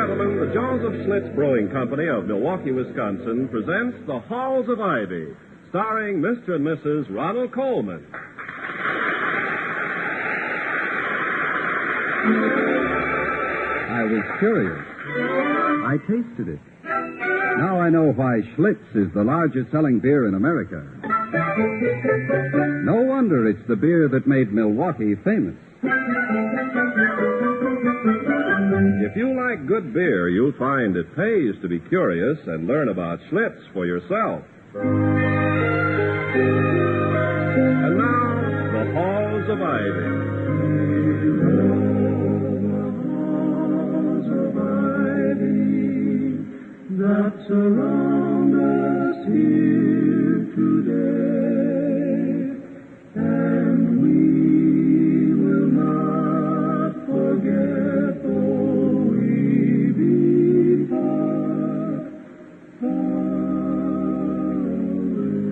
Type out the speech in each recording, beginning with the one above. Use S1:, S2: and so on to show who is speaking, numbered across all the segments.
S1: gentlemen, the Joseph Schlitz Brewing Company of Milwaukee, Wisconsin presents The Halls of Ivy, starring Mr. and Mrs. Ronald Colman.
S2: I was curious. I tasted it. Now I know why Schlitz is the largest selling beer in America. No wonder it's the beer that made Milwaukee famous.
S1: If you like good beer, you'll find it pays to be curious and learn about Schlitz for yourself. And now, The Halls of Ivy.
S3: That surround us here today, and we will not forget though we be far, far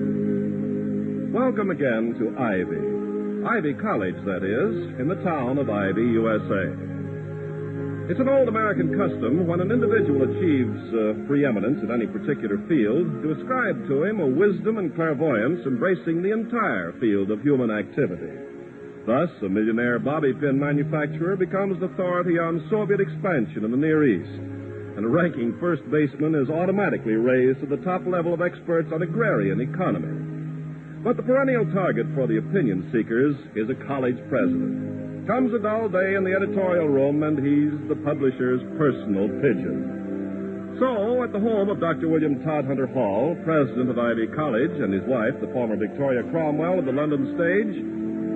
S3: away.
S1: Welcome again to Ivy College, that is, in the town of Ivy, USA. It's an old American custom when an individual achieves preeminence in any particular field to ascribe to him a wisdom and clairvoyance embracing the entire field of human activity. Thus, a millionaire bobby pin manufacturer becomes the authority on Soviet expansion in the Near East, and a ranking first baseman is automatically raised to the top level of experts on agrarian economy. But the perennial target for the opinion seekers is a college president. Comes a dull day in the editorial room, and he's the publisher's personal pigeon. So, at the home of Dr. William Todhunter Hall, president of Ivy College, and his wife, the former Victoria Cromwell of the London stage,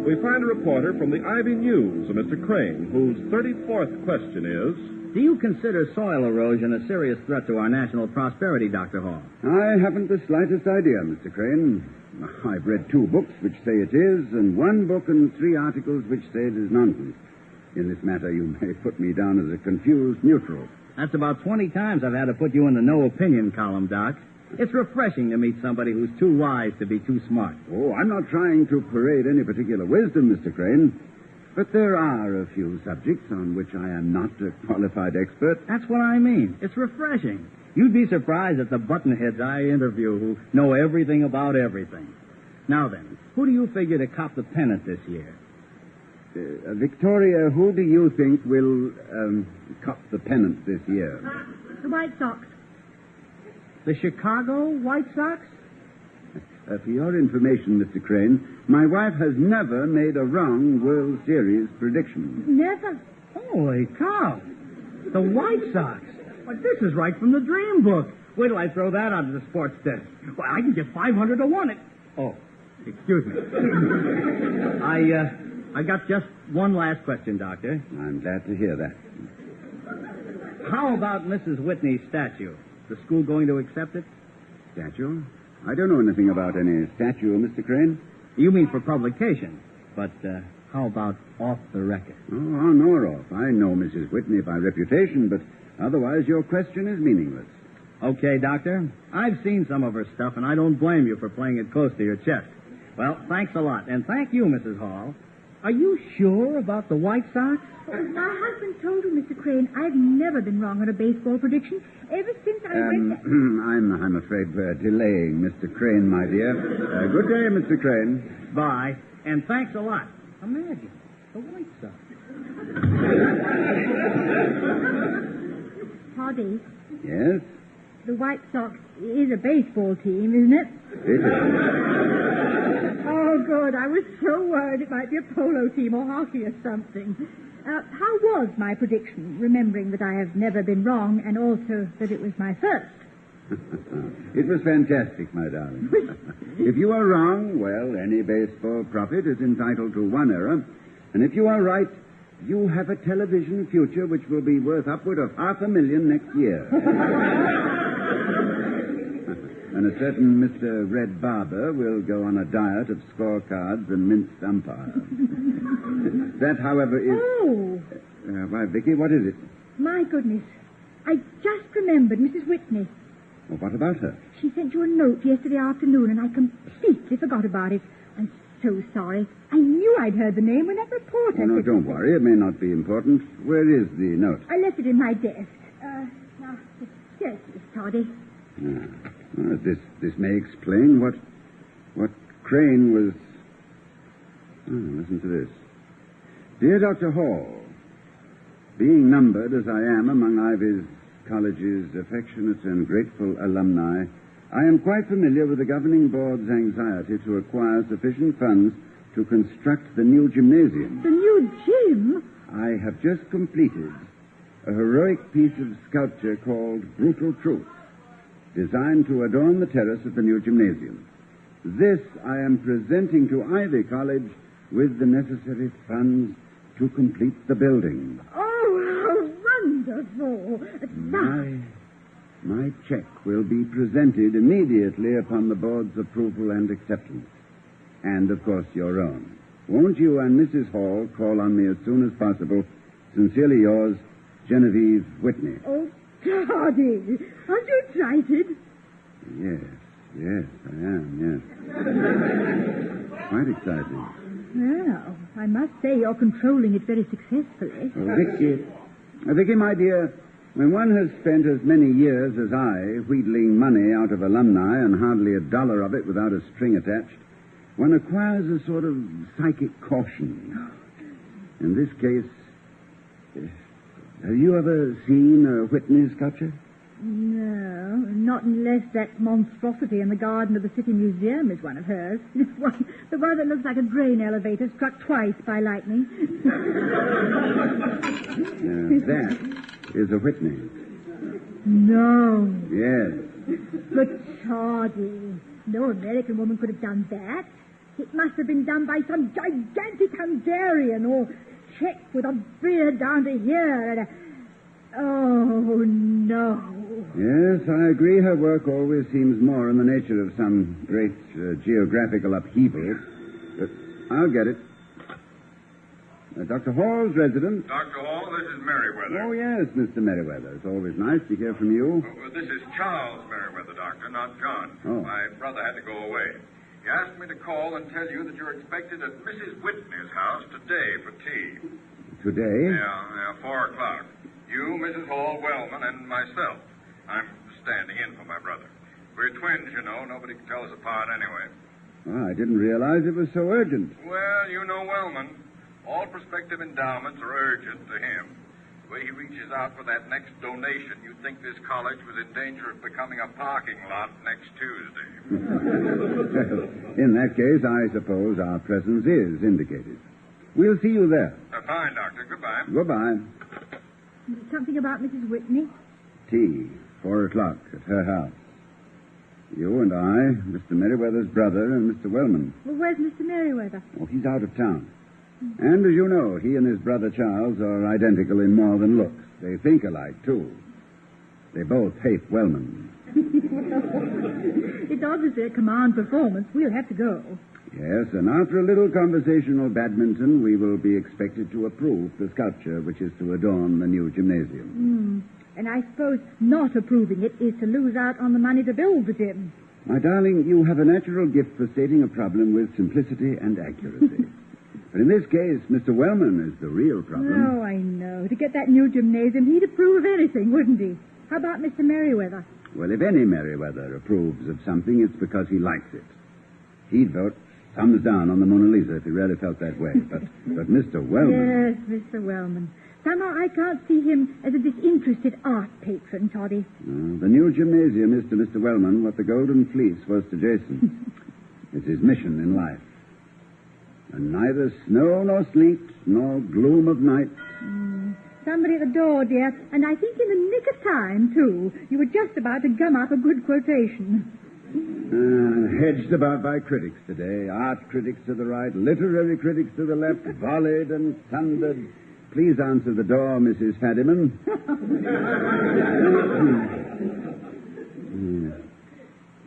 S1: we find a reporter from the Ivy News, a Mr. Crane, whose 34th question is...
S4: Do you consider soil erosion a serious threat to our national prosperity, Dr. Hall?
S2: I haven't the slightest idea, Mr. Crane. I've read 2 books which say it is, and 1 book and 3 articles which say it is nonsense. In this matter, you may put me down as a confused neutral.
S4: That's about 20 times I've had to put you in the no opinion column, Doc. It's refreshing to meet somebody who's too wise to be too smart.
S2: Oh, I'm not trying to parade any particular wisdom, Mr. Crane. But there are a few subjects on which I am not a qualified expert.
S4: That's what I mean. It's refreshing. You'd be surprised at the buttonheads I interview who know everything about everything. Now then, who do you figure to cop the pennant this year?
S2: Victoria, who do you think will cop the pennant this year?
S5: The White Sox.
S4: The Chicago White Sox?
S2: For your information, Mr. Crane, my wife has never made a wrong World Series prediction.
S5: Never?
S4: Holy cow. The White Sox. Well, this is right from the dream book. Wait till I throw that out of the sports desk. Well, I can get 500 to 1 it. Oh, excuse me. I got just one last question, Doctor.
S2: I'm glad to hear that.
S4: How about Mrs. Whitney's statue? Is the school going to accept it?
S2: Statue? I don't know anything about any statue, Mr. Crane.
S4: You mean for publication. But how about off the record?
S2: Oh, on or off. I know Mrs. Whitney by reputation, but otherwise your question is meaningless.
S4: Okay, Doctor. I've seen some of her stuff, and I don't blame you for playing it close to your chest. Well, thanks a lot. And thank you, Mrs. Hall. Are you sure about the White Sox?
S5: My husband told you, Mr. Crane, I've never been wrong on a baseball prediction. Ever since I went...
S2: I'm afraid we're delaying, Mr. Crane, my dear. Good day, Mr. Crane.
S4: Bye. And thanks a lot. Imagine, the White Sox.
S5: Toddy.
S2: Yes?
S5: The White Sox is a baseball team, isn't it?
S2: It is.
S5: Oh, good. I was so worried it might be a polo team or hockey or something. How was my prediction, remembering that I have never been wrong and also that it was my first?
S2: It was fantastic, my darling. If you are wrong, well, any baseball prophet is entitled to 1 error. And if you are right, you have a television future which will be worth upward of $500,000 next year. And a certain Mr. Red Barber will go on a diet of scorecards and minced umpires. That, however, is...
S5: Oh!
S2: Why, Vicky, what is it?
S5: My goodness. I just remembered Mrs. Whitney.
S2: Well, what about her?
S5: She sent you a note yesterday afternoon, and I completely forgot about it. I'm so sorry. I knew I'd heard the name when that reporter...
S2: Oh, no, don't worry. It may not be important. Where is the note?
S5: I left it in my desk. Yes, Miss Toddy.
S2: This may explain what Crane was... listen to this. Dear Dr. Hall, being numbered as I am among Ivy's College's affectionate and grateful alumni, I am quite familiar with the governing board's anxiety to acquire sufficient funds to construct the new gymnasium.
S5: The new gym?
S2: I have just completed a heroic piece of sculpture called Brutal Truth, designed to adorn the terrace of the new gymnasium. This I am presenting to Ivy College with the necessary funds to complete the building.
S5: Oh, how wonderful!
S2: My check will be presented immediately upon the board's approval and acceptance. And, of course, your own. Won't you and Mrs. Hall call on me as soon as possible? Sincerely yours, Genevieve Whitney.
S5: Oh, Toddy, aren't you excited?
S2: Yes, I am, yes. Quite excited.
S5: Well, I must say you're controlling it very successfully.
S2: Oh, Vicky, my dear, when one has spent as many years as I wheedling money out of alumni and hardly a dollar of it without a string attached, one acquires a sort of psychic caution. In this case, have you ever seen a Whitney sculpture?
S5: No, not unless that monstrosity in the garden of the City Museum is one of hers. The one that looks like a grain elevator struck twice by lightning.
S2: That is a Whitney.
S5: No.
S2: Yes.
S5: But Toddy, no American woman could have done that. It must have been done by some gigantic Hungarian or Czech with a beard down to here and Oh, no.
S2: Yes, I agree. Her work always seems more in the nature of some great geographical upheaval. But I'll get it. Dr. Hall's residence.
S6: Dr. Hall, this is Merriweather.
S2: Oh, yes, Mr. Merriweather. It's always nice to hear from you.
S6: This is Charles Merriweather, Doctor, not John.
S2: Oh.
S6: My brother had to go away. He asked me to call and tell you that you're expected at Mrs. Whitney's house today for tea.
S2: Today?
S6: Yeah, 4 o'clock. You, Mrs. Hall, Wellman, and myself. I'm standing in for my brother. We're twins, you know. Nobody can tell us apart anyway.
S2: Well, I didn't realize it was so urgent.
S6: Well, you know Wellman. All prospective endowments are urgent to him. The way he reaches out for that next donation, you'd think this college was in danger of becoming a parking lot next Tuesday.
S2: In that case, I suppose our presence is indicated. We'll see you there.
S6: Fine, Doctor. Goodbye.
S2: Goodbye.
S5: Something about Mrs. Whitney?
S2: Tea, 4 o'clock at her house. You and I, Mr. Merriweather's brother, and Mr. Wellman.
S5: Well, where's Mr. Merriweather?
S2: Oh, he's out of town. And as you know, he and his brother Charles are identical in more than looks. They think alike, too. They both hate Wellman.
S5: It's obviously a command performance. We'll have to go.
S2: Yes, and after a little conversational badminton, we will be expected to approve the sculpture which is to adorn the new gymnasium.
S5: And I suppose not approving it is to lose out on the money to build the gym.
S2: My darling, you have a natural gift for stating a problem with simplicity and accuracy. But in this case, Mr. Wellman is the real problem.
S5: Oh, I know. To get that new gymnasium, he'd approve of anything, wouldn't he? How about Mr. Merriweather?
S2: Well, if any Merriweather approves of something, it's because he likes it. He'd vote thumbs down on the Mona Lisa if he really felt that way. But Mr. Wellman...
S5: Yes, Mr. Wellman. Somehow I can't see him as a disinterested art patron, Toddy.
S2: The new gymnasium is to Mr. Wellman what the Golden Fleece was to Jason. It's his mission in life. And neither snow nor sleet nor gloom of night.
S5: Somebody at the door, dear, and I think in the nick of time, too. You were just about to gum up a good quotation.
S2: Hedged about by critics today. Art critics to the right, literary critics to the left, volleyed and thundered. Please answer the door, Mrs. Fadiman.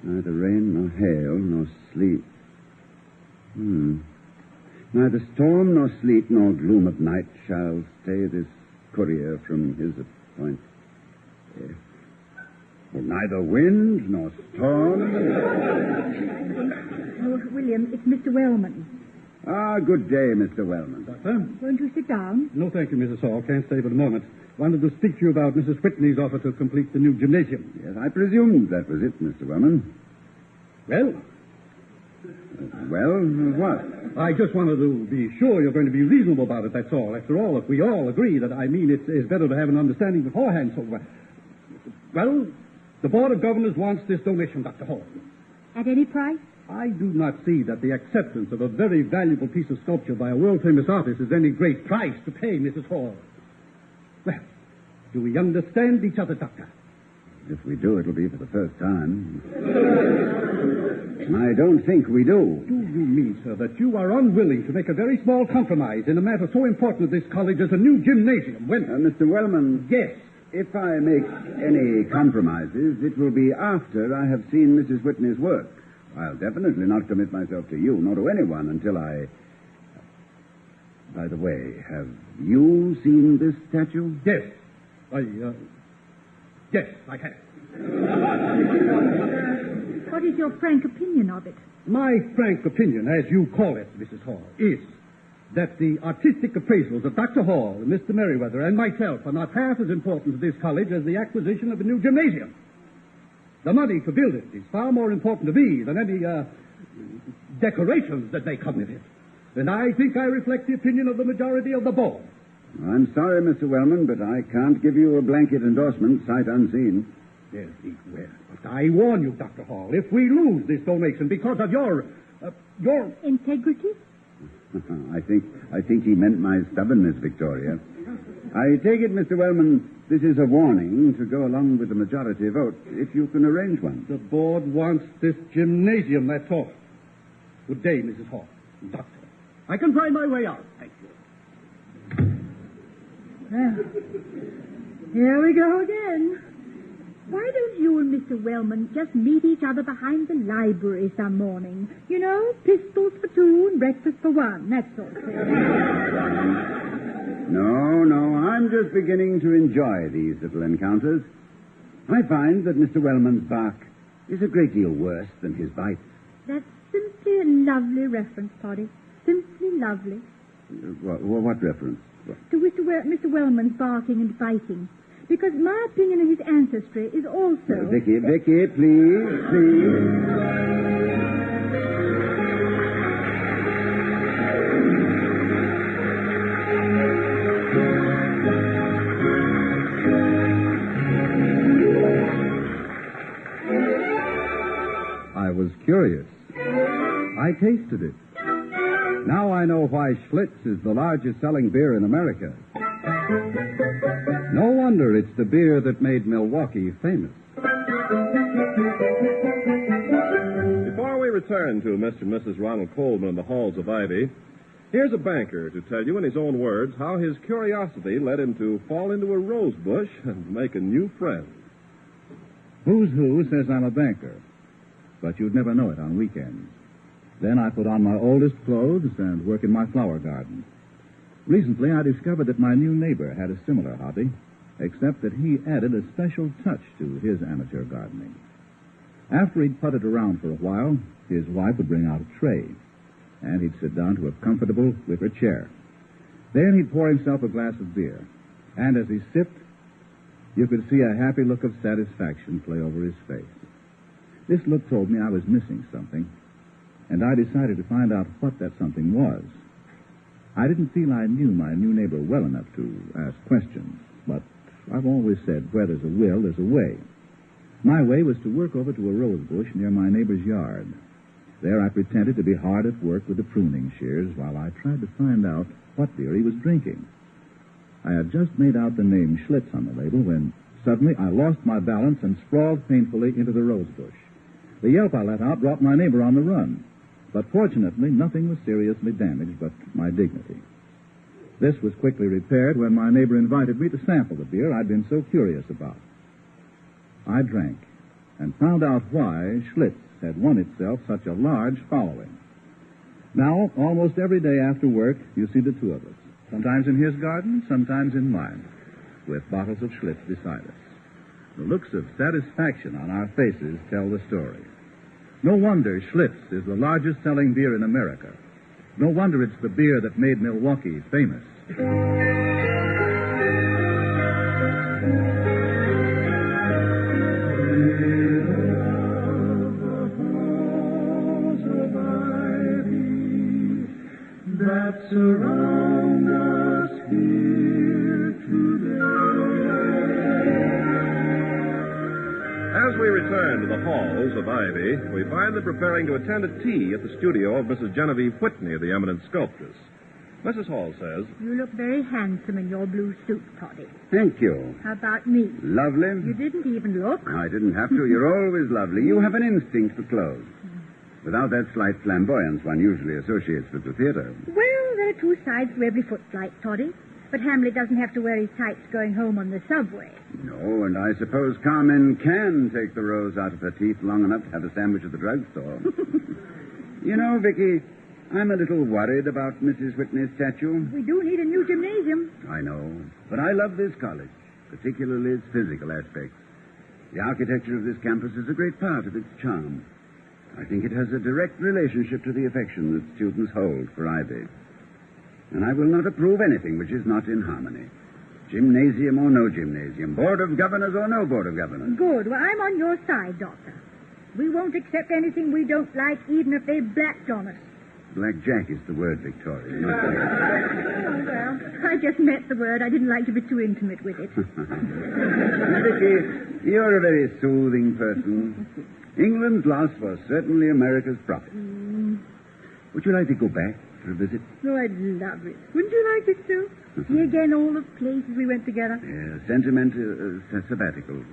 S2: Neither rain nor hail nor sleet. Neither storm nor sleet nor gloom of night shall stay this courier from his appointment. Neither wind nor storm.
S5: Oh, William, it's Mr. Wellman.
S2: Good day, Mr. Wellman.
S7: Doctor?
S5: Won't you sit down?
S7: No, thank you, Mrs. Hall. Can't stay but a moment. Wanted to speak to you about Mrs. Whitney's offer to complete the new gymnasium.
S2: Yes, I presumed that was it, Mr. Wellman.
S7: Well,
S2: What?
S7: I just wanted to be sure you're going to be reasonable about it, that's all. After all, if we all agree that, it's better to have an understanding beforehand, so... Well, the Board of Governors wants this donation, Dr. Hall.
S5: At any price?
S7: I do not see that the acceptance of a very valuable piece of sculpture by a world-famous artist is any great price to pay, Mrs. Hall. Well, do we understand each other, Doctor?
S2: If we do, it'll be for the first time. I don't think we do.
S7: Do you mean, sir, that you are unwilling to make a very small compromise in a matter so important to this college as a new gymnasium when...
S2: Mr. Wellman...
S7: Yes.
S2: If I make any compromises, it will be after I have seen Mrs. Whitney's work. I'll definitely not commit myself to you, nor to anyone, until I... By the way, have you seen this statue?
S7: Yes. Yes, I have.
S5: What is your frank opinion of it?
S7: My frank opinion, as you call it, Mrs. Hall, is that the artistic appraisals of Dr. Hall, Mr. Merriweather, and myself are not half as important to this college as the acquisition of a new gymnasium. The money to build it is far more important to me than any decorations that may come with it. And I think I reflect the opinion of the majority of the board.
S2: I'm sorry, Mr. Wellman, but I can't give you a blanket endorsement, sight unseen.
S7: Yes, well, but I warn you, Dr. Hall, if we lose this donation because of your...
S5: Integrity?
S2: I think he meant my stubbornness, Victoria. I take it, Mr. Wellman, this is a warning to go along with the majority vote, if you can arrange one.
S7: The board wants this gymnasium, that's all. Good day, Mrs. Hall. Doctor, I can find my way out. Thank you.
S5: Well, here we go again. Why don't you and Mr. Wellman just meet each other behind the library some morning? You know, pistols for two and breakfast for one, that sort of thing.
S2: No, I'm just beginning to enjoy these little encounters. I find that Mr. Wellman's bark is a great deal worse than his bite.
S5: That's simply a lovely reference, Poddy. Simply lovely.
S2: What reference?
S5: To Mr. Wellman's barking and biting. Because my opinion of his ancestry is also...
S2: Vicky, please.
S8: I was curious. I tasted it. Now I know why Schlitz is the largest selling beer in America. No wonder it's the beer that made Milwaukee famous.
S1: Before we return to Mr. and Mrs. Ronald Colman in the halls of Ivy, here's a banker to tell you in his own words how his curiosity led him to fall into a rose bush and make a new friend.
S8: Who's Who says I'm a banker, but you'd never know it on weekends. Then I put on my oldest clothes and work in my flower garden. Recently, I discovered that my new neighbor had a similar hobby, except that he added a special touch to his amateur gardening. After he'd putted around for a while, his wife would bring out a tray, and he'd sit down to a comfortable wicker chair. Then he'd pour himself a glass of beer, and as he sipped, you could see a happy look of satisfaction play over his face. This look told me I was missing something, and I decided to find out what that something was. I didn't feel I knew my new neighbor well enough to ask questions, but I've always said where there's a will, there's a way. My way was to work over to a rose bush near my neighbor's yard. There I pretended to be hard at work with the pruning shears while I tried to find out what beer he was drinking. I had just made out the name Schlitz on the label when suddenly I lost my balance and sprawled painfully into the rose bush. The yelp I let out brought my neighbor on the run. But fortunately, nothing was seriously damaged but my dignity. This was quickly repaired when my neighbor invited me to sample the beer I'd been so curious about. I drank and found out why Schlitz had won itself such a large following. Now, almost every day after work, you see the two of us, sometimes in his garden, sometimes in mine, with bottles of Schlitz beside us. The looks of satisfaction on our faces tell the story. No wonder Schlitz is the largest selling beer in America. No wonder it's the beer that made Milwaukee famous.
S3: That surround us here today.
S1: As we return to the halls of Ivy, we find them preparing to attend a tea at the studio of Mrs. Genevieve Whitney, the eminent sculptress. Mrs. Hall says,
S5: You look very handsome in your blue suit, Toddy.
S2: Thank you.
S5: How about me?
S2: Lovely.
S5: You didn't even look.
S2: I didn't have to. You're always lovely. You have an instinct for clothes. Without that slight flamboyance one usually associates with the theater.
S5: Well, there are two sides to every footlight, Toddy. But Hamlet doesn't have to wear his tights going home on the subway.
S2: No, and I suppose Carmen can take the rose out of her teeth long enough to have a sandwich at the drugstore. You know, Vicky, I'm a little worried about Mrs. Whitney's statue.
S5: We do need a new gymnasium.
S2: I know, but I love this college, particularly its physical aspects. The architecture of this campus is a great part of its charm. I think it has a direct relationship to the affection that students hold for Ivy. And I will not approve anything which is not in harmony. Gymnasium or no gymnasium, board of governors or no board of governors.
S5: Good. Well, I'm on your side, Doctor. We won't accept anything we don't like, even if they've blacked on us.
S2: Blackjack is the word, Victoria.
S5: Oh, well, I just meant the word. I didn't like to be too intimate with it.
S2: Vicky, you're a very soothing person. England's loss was certainly America's profit. Would you like to go back for a visit?
S5: Oh, I'd love it. Wouldn't you like it too? See again all the places we went together?
S2: Sabbatical.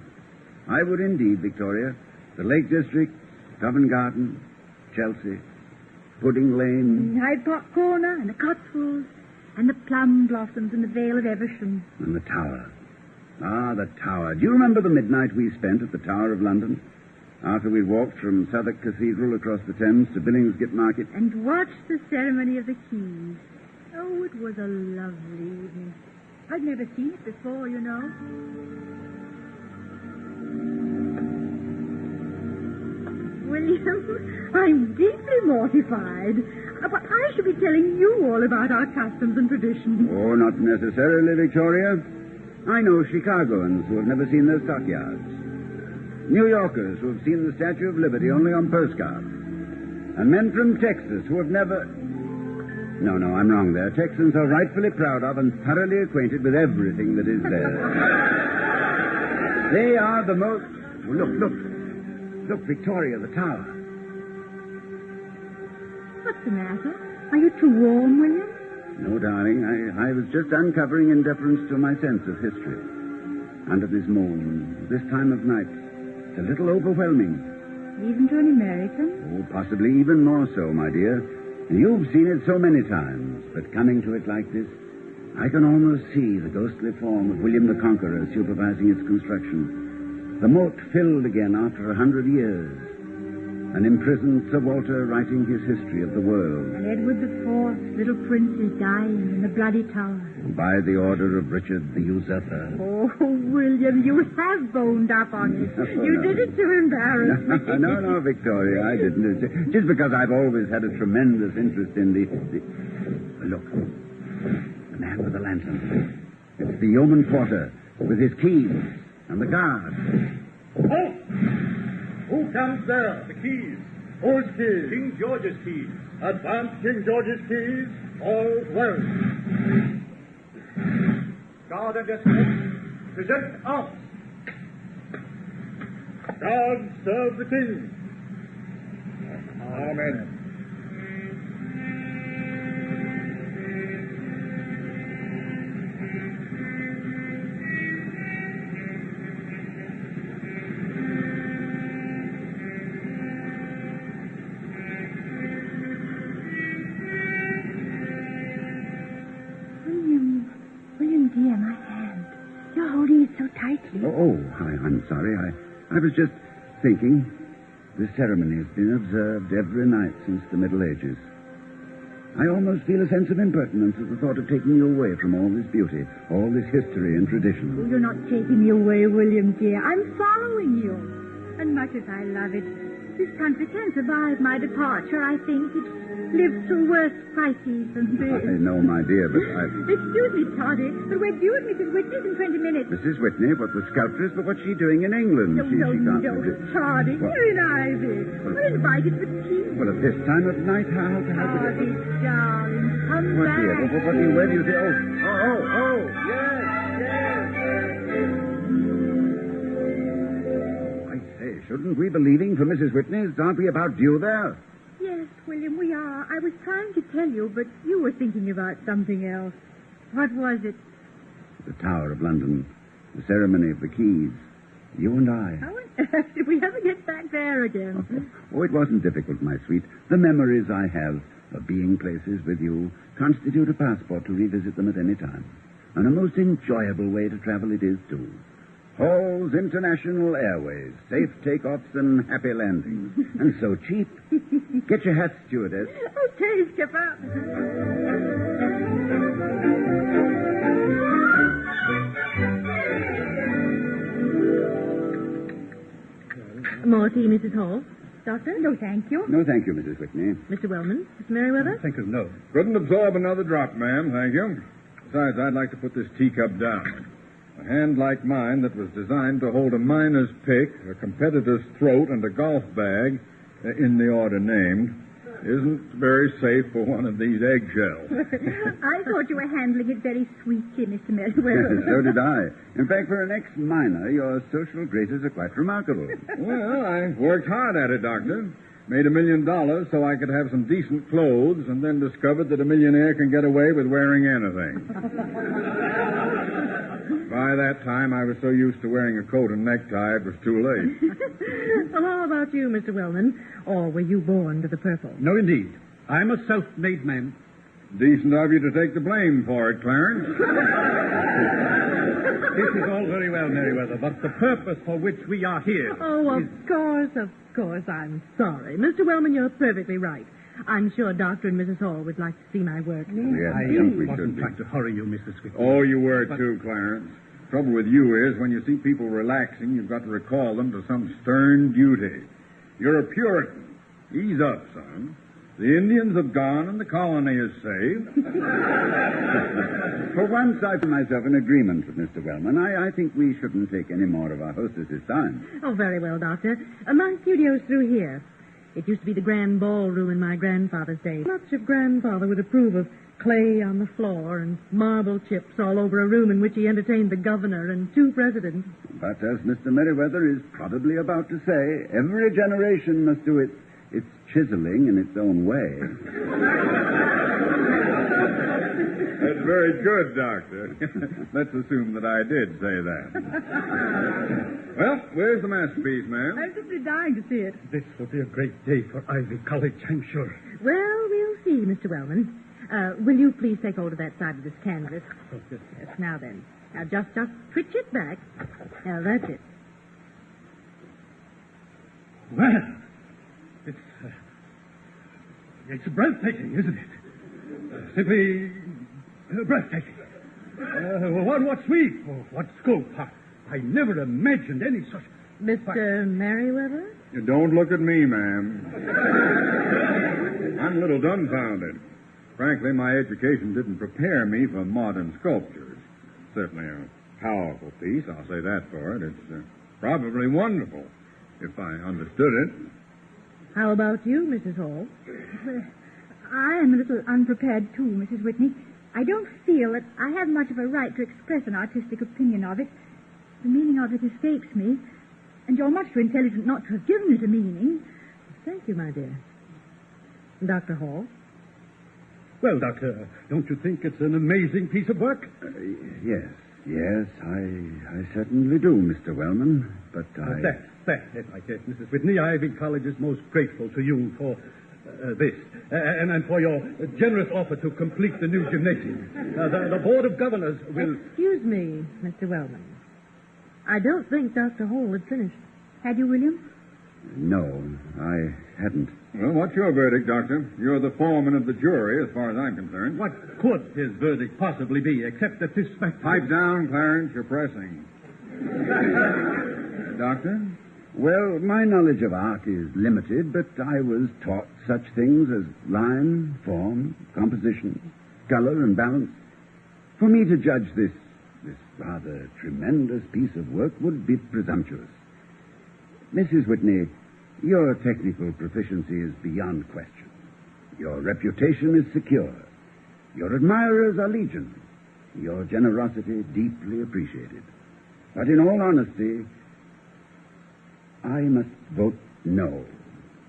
S2: I would indeed, Victoria. The Lake District, Covent Garden, Chelsea, Pudding Lane.
S5: Hyde Park Corner, and the Cotswolds, and the plum blossoms in the Vale of Evesham.
S2: And the Tower. Ah, the Tower. Do you remember the midnight we spent at the Tower of London? After we walked from Southwark Cathedral across the Thames to Billingsgate Market.
S5: And watched the ceremony of the keys. Oh, it was a lovely evening. I'd never seen it before, you know. William, I'm deeply mortified. But I should be telling you all about our customs and traditions.
S2: Oh, not necessarily, Victoria. I know Chicagoans who have never seen their stockyards. New Yorkers who have seen the Statue of Liberty only on postcards. And men from Texas who have never... No, I'm wrong there. Texans are rightfully proud of and thoroughly acquainted with everything that is there. They are the most... Oh, look. Look, Victoria, the tower.
S5: What's the matter? Are you too warm, William?
S2: No, darling. I was just uncovering in deference to my sense of history. Under this moon, this time of night, it's a little overwhelming.
S5: Even to an American?
S2: Oh, possibly even more so, my dear. You've seen it so many times, but coming to it like this, I can almost see the ghostly form of William the Conqueror supervising its construction. The moat filled again after 100 years. An imprisoned Sir Walter writing his history of the world.
S5: And Edward IV, little prince, is dying in the bloody tower.
S2: By the order of Richard the Usurper.
S5: Oh, William, you have boned up on it. You did it to embarrass me.
S2: No, Victoria, I didn't. Just because I've always had a tremendous interest in the... Look, the man with the lantern. It's the yeoman porter with his keys and the guard.
S7: Oh! Who comes there? The keys. Whose keys? King George's keys. Advance King George's keys. All well. Guard and escort, present arms. God serve the King. Amen.
S5: William, dear, my hand. You're holding it so tightly.
S2: I'm sorry. I was just thinking. This ceremony has been observed every night since the Middle Ages. I almost feel a sense of impertinence at the thought of taking you away from all this beauty, all this history and tradition.
S5: Oh, you're not taking me away, William, dear. I'm following you. And much as I love it, This country can survive my departure, I think. It's lived through worse crises than this.
S2: I know, my dear, but
S5: Excuse me, Toddy, but we're due at Mrs. Whitney's in 20 minutes.
S2: Mrs. Whitney, what the sculptress, but what's she doing in England?
S5: No,
S2: she can't
S5: Toddy,
S2: What?
S5: you're in Ivy. We're invited for tea.
S2: Well, at this time of night, how
S5: Toddy, darling, come
S2: What,
S5: back.
S2: dear? Where do you say? Yes. I say, shouldn't we be leaving for Mrs. Whitney's? Aren't we about due there?
S5: Yes, William, we are. I was trying to tell you, but you were thinking about something else. What was it?
S2: The Tower of London. The ceremony of the keys. You and I.
S5: How on earth did we ever get back there again?
S2: Oh, it wasn't difficult, my sweet. The memories I have of being places with you constitute a passport to revisit them at any time. And a most enjoyable way to travel it is, too. Hall's International Airways. Safe takeoffs and happy landings. And so cheap. Get your hat, stewardess.
S5: Okay, Skipper.
S9: More tea, Mrs. Hall? Doctor?
S5: No, thank you.
S2: No, thank you, Mrs. Whitney.
S9: Mr. Wellman? Mr. Merriweather?
S7: Thank you, no.
S6: Couldn't absorb another drop, ma'am, thank you. Besides, I'd like to put this teacup down. A hand like mine that was designed to hold a miner's pick, a competitor's throat, and a golf bag, in the order named, isn't very safe for one of these eggshells.
S5: I thought you were handling it very sweetly, Mr. Merriweather.
S2: So did I. In fact, for an ex-miner, your social graces are quite remarkable.
S6: Well, I worked hard at it, Doctor. Made $1 million so I could have some decent clothes, and then discovered that a millionaire can get away with wearing anything. By that time, I was so used to wearing a coat and necktie, it was too late.
S9: Well, how about you, Mr. Wellman? Or were you born to the purple?
S7: No, indeed. I'm a self-made man.
S6: Decent of you to take the blame for it, Clarence.
S7: This is all very well, Merriweather, but the purpose for which we are here
S9: Oh, of course, I'm sorry. Mr. Wellman, you're perfectly right. I'm sure Dr. and Mrs. Hall would like to see my work.
S2: Yes,
S7: I
S2: think we
S7: wasn't
S2: should be.
S7: trying to hurry you, Mrs. Whitney.
S6: Oh, you were too, Clarence. Trouble with you is, when you see people relaxing, you've got to recall them to some stern duty. You're a Puritan. Ease up, son. The Indians have gone and the colony is saved.
S2: For once, I find myself in agreement with Mr. Wellman. I think we shouldn't take any more of our hostess's time.
S9: Oh, very well, Doctor. My studio's through here. It used to be the grand ballroom in my grandfather's day. Much of Grandfather would approve of clay on the floor and marble chips all over a room in which he entertained the governor and 2 presidents.
S2: But as Mr. Merriweather is probably about to say, every generation must do its chiseling in its own way.
S6: That's very good, Doctor. Let's assume that I did say that. Well, where's the masterpiece, ma'am?
S9: I'm simply dying to see it.
S7: This will be a great day for Ivy College, I'm sure.
S9: Well, we'll see, Mr. Wellman. Will you please take hold of that side of this canvas?
S7: Oh, yes.
S9: Yes, now then. Now, just twitch it back. Now, that's it.
S7: Well, it's breathtaking, isn't it? Simply breathtaking. What sweep, what scope. I never imagined any such...
S9: Mr. Merriweather?
S6: You don't look at me, ma'am. I'm a little dumbfounded. Frankly, my education didn't prepare me for modern sculptures. Certainly a powerful piece, I'll say that for it. It's probably wonderful, if I understood it.
S9: How about you, Mrs. Hall?
S5: I am a little unprepared, too, Mrs. Whitney. I don't feel that I have much of a right to express an artistic opinion of it. The meaning of it escapes me, and you're much too intelligent not to have given it a meaning.
S9: Thank you, my dear. Dr. Hall?
S7: Well, Doctor, don't you think it's an amazing piece of work?
S2: Yes, I certainly do, Mr. Wellman. But I...
S7: If I guess, Mrs. Whitney, Ivy College is most grateful to you for this, and for your generous offer to complete the new gymnasium. The Board of Governors will...
S9: Excuse me, Mr. Wellman. I don't think Dr. Hall had finished.
S5: Had you, William?
S2: No, I hadn't.
S6: Well, what's your verdict, Doctor? You're the foreman of the jury, as far as I'm concerned.
S7: What could his verdict possibly be, except that this fact...
S6: Pipe down, Clarence. You're pressing. Doctor,
S2: Well, my knowledge of art is limited, but I was taught such things as line, form, composition, color, and balance. For me to judge this rather tremendous piece of work would be presumptuous. Mrs. Whitney, your technical proficiency is beyond question. Your reputation is secure. Your admirers are legion. Your generosity deeply appreciated. But in all honesty, I must vote no.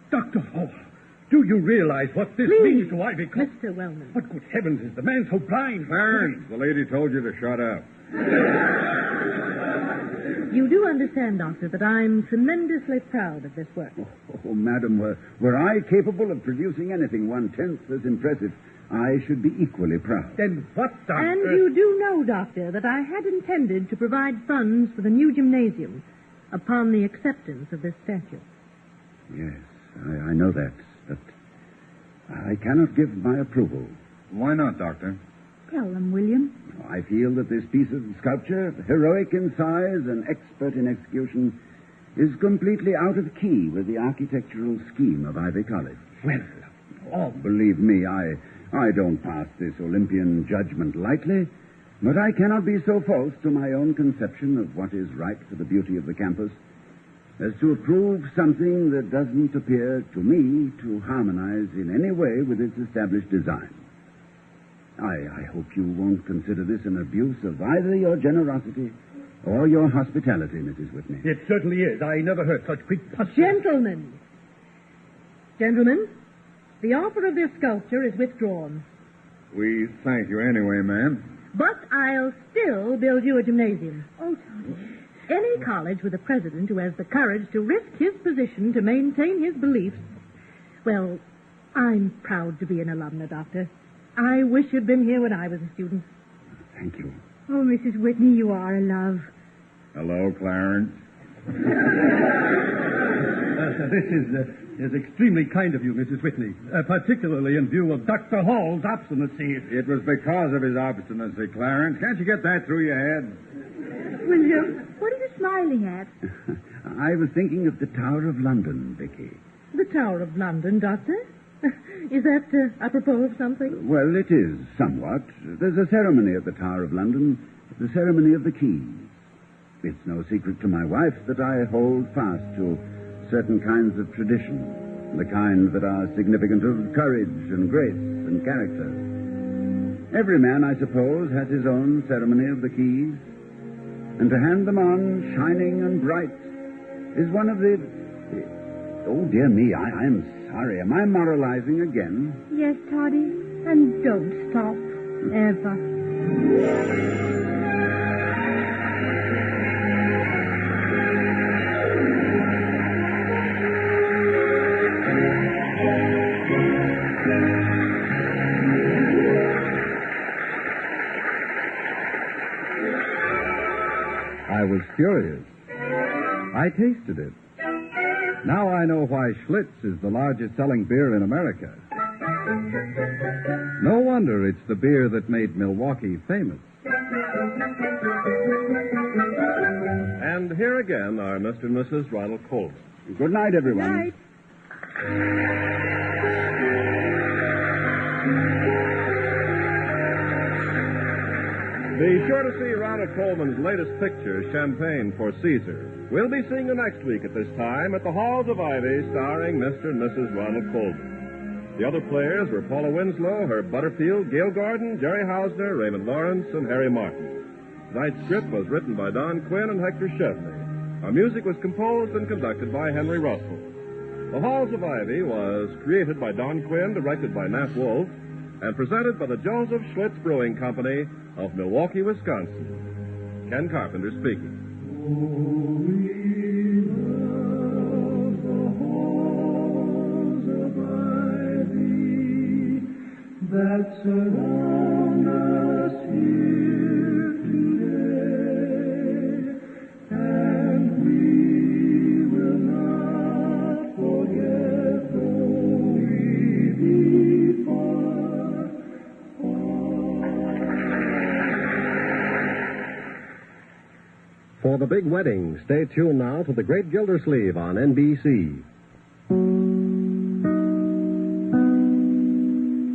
S7: Dr. Hall, do you realize what this means to Ivy College?
S9: Mr. Wellman.
S7: What good heavens is the man so blind?
S6: Clarence, the lady told you to shut up.
S9: You do understand, Doctor, that I'm tremendously proud of this work.
S2: Oh, madam, were I capable of producing anything 1/10 as impressive, I should be equally proud.
S7: Then what, Doctor?
S9: And you do know, Doctor, that I had intended to provide funds for the new gymnasium upon the acceptance of this statue.
S2: Yes, I know that, but I cannot give my approval.
S6: Why not, Doctor?
S5: Tell them, William.
S2: I feel that this piece of sculpture, heroic in size and expert in execution, is completely out of key with the architectural scheme of Ivy College.
S7: Well,
S2: Believe me, I don't pass this Olympian judgment lightly, but I cannot be so false to my own conception of what is right for the beauty of the campus as to approve something that doesn't appear to me to harmonize in any way with its established design. I hope you won't consider this an abuse of either your generosity or your hospitality, Mrs. Whitney.
S7: it certainly is. I never heard such quick...
S9: Gentlemen, the offer of this sculpture is withdrawn.
S6: We thank you anyway, ma'am.
S9: But I'll still build you a gymnasium.
S5: Oh, Toddy.
S9: Any college with a president who has the courage to risk his position to maintain his beliefs, well, I'm proud to be an alumna, Doctor. I wish you'd been here when I was a student.
S2: Thank you.
S5: Oh, Mrs. Whitney, you are a love.
S6: Hello, Clarence.
S7: This is extremely kind of you, Mrs. Whitney, particularly in view of Dr. Hall's obstinacy.
S6: It was because of his obstinacy, Clarence. Can't you get that through your head?
S5: William, what are you smiling at?
S2: I was thinking of the Tower of London, Vicky.
S9: The Tower of London, Doctor? Is that apropos of something?
S2: Well, it is, somewhat. There's a ceremony at the Tower of London, the ceremony of the keys. It's no secret to my wife that I hold fast to certain kinds of tradition, the kind that are significant of courage and grace and character. Every man, I suppose, has his own ceremony of the keys, and to hand them on, shining and bright, is one of the... Oh, dear me, I'm sorry. Am I moralizing again?
S5: Yes, Toddy, and don't stop, ever.
S8: I was curious. I tasted it. Now I know why Schlitz is the largest selling beer in America. No wonder it's the beer that made Milwaukee famous.
S1: And here again are Mr. and Mrs. Ronald Colman.
S2: Good night, everyone.
S5: Night.
S1: Be sure to see Ronald Colman's latest picture, Champagne for Caesar. We'll be seeing you next week at this time at the Halls of Ivy, starring Mr. and Mrs. Ronald Colman. The other players were Paula Winslow, Herb Butterfield, Gale Gordon, Jerry Hausner, Raymond Lawrence, and Harry Martin. Tonight's script was written by Don Quinn and Hector Chesney. Our music was composed and conducted by Henry Russell. The Halls of Ivy was created by Don Quinn, directed by Nat Wolf, and presented by the Joseph Schlitz Brewing Company of Milwaukee, Wisconsin. Ken Carpenter speaking.
S3: That surround us here today, and we will not forget though we be far, far.
S10: For the big wedding, stay tuned now to the Great Gildersleeve on NBC.